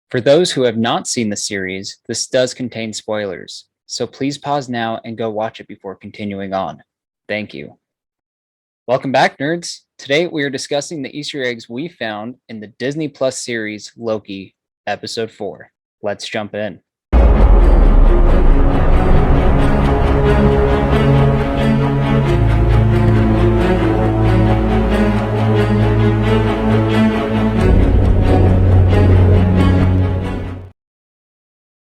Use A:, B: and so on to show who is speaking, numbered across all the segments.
A: For those who have not seen the series, this does contain spoilers, so please pause now and go watch it before continuing on. Thank you. Welcome back, nerds. Today we are discussing the Easter eggs we found in the Disney Plus series Loki, Episode 4. Let's jump in.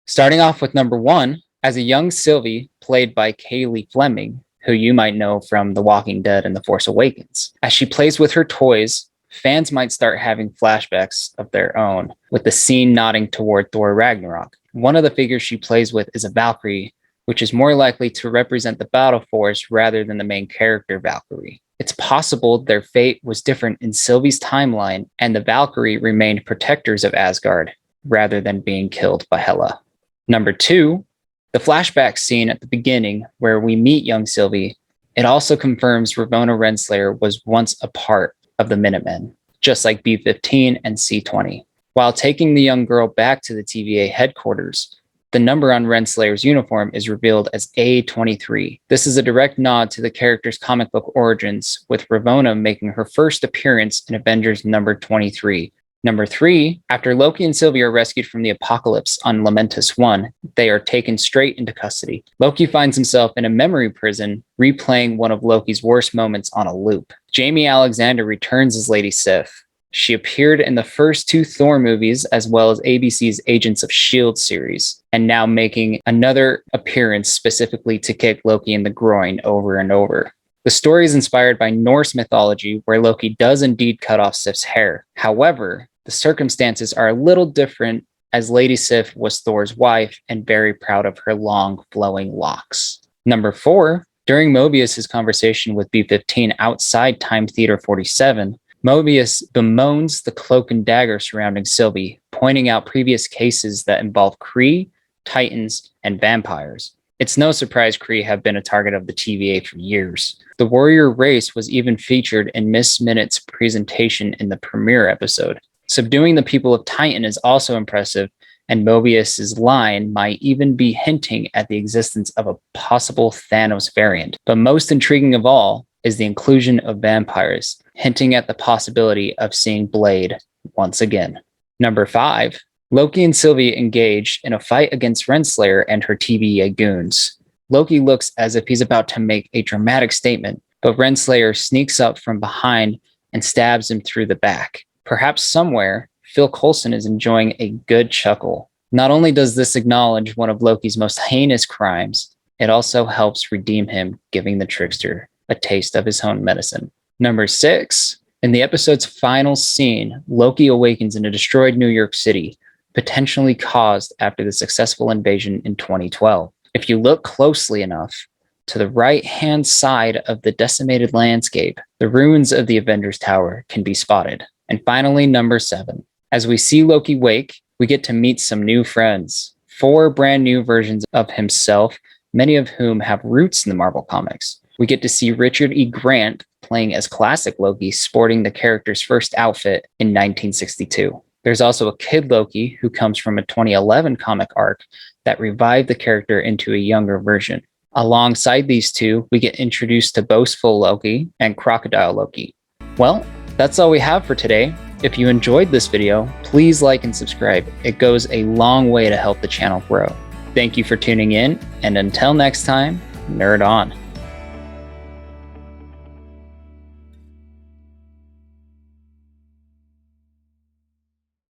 A: Starting off with number 1, as a young Sylvie, played by Kaylee Fleming, who you might know from The Walking Dead and The Force Awakens. As she plays with her toys, fans might start having flashbacks of their own, with the scene nodding toward Thor Ragnarok. One of the figures she plays with is a Valkyrie, which is more likely to represent the battle force rather than the main character Valkyrie. It's possible their fate was different in Sylvie's timeline, and the Valkyrie remained protectors of Asgard, rather than being killed by Hela. Number 2, the flashback scene at the beginning where we meet young Sylvie, it also confirms Ravonna Renslayer was once a part of the Minutemen, just like B-15 and C-20. While taking the young girl back to the TVA headquarters, the number on Renslayer's uniform is revealed as A-23. This is a direct nod to the character's comic book origins, with Ravonna making her first appearance in Avengers number 23. Number 3, after Loki and Sylvie are rescued from the apocalypse on Lamentus 1, they are taken straight into custody. Loki finds himself in a memory prison, replaying one of Loki's worst moments on a loop. Jamie Alexander returns as Lady Sif. She appeared in the first 2 Thor movies, as well as ABC's Agents of S.H.I.E.L.D. series, and now making another appearance specifically to kick Loki in the groin over and over. The story is inspired by Norse mythology, where Loki does indeed cut off Sif's hair. However, the circumstances are a little different, as Lady Sif was Thor's wife and very proud of her long, flowing locks. Number 4, during Mobius' conversation with B-15 outside Time Theater 47, Mobius bemoans the cloak and dagger surrounding Sylvie, pointing out previous cases that involve Kree, Titans, and vampires. It's no surprise Kree have been a target of the TVA for years. The warrior race was even featured in Miss Minute's presentation in the premiere episode. Subduing the people of Titan is also impressive, and Mobius's line might even be hinting at the existence of a possible Thanos variant. But most intriguing of all is the inclusion of vampires, hinting at the possibility of seeing Blade once again. Number 5, Loki and Sylvie engage in a fight against Renslayer and her TVA goons. Loki looks as if he's about to make a dramatic statement, but Renslayer sneaks up from behind and stabs him through the back. Perhaps somewhere, Phil Coulson is enjoying a good chuckle. Not only does this acknowledge one of Loki's most heinous crimes, it also helps redeem him, giving the trickster a taste of his own medicine. Number 6, in the episode's final scene, Loki awakens in a destroyed New York City, potentially caused after the successful invasion in 2012. If you look closely enough, to the right-hand side of the decimated landscape, the ruins of the Avengers Tower can be spotted. And finally, number 7. As we see Loki wake, we get to meet some new friends. 4 brand new versions of himself, many of whom have roots in the Marvel Comics. We get to see Richard E. Grant playing as classic Loki, sporting the character's first outfit in 1962. There's also a kid Loki who comes from a 2011 comic arc that revived the character into a younger version. Alongside these 2, we get introduced to Boastful Loki and Crocodile Loki. Well, that's all we have for today. If you enjoyed this video, please like and subscribe. It goes a long way to help the channel grow. Thank you for tuning in, and until next time, nerd on.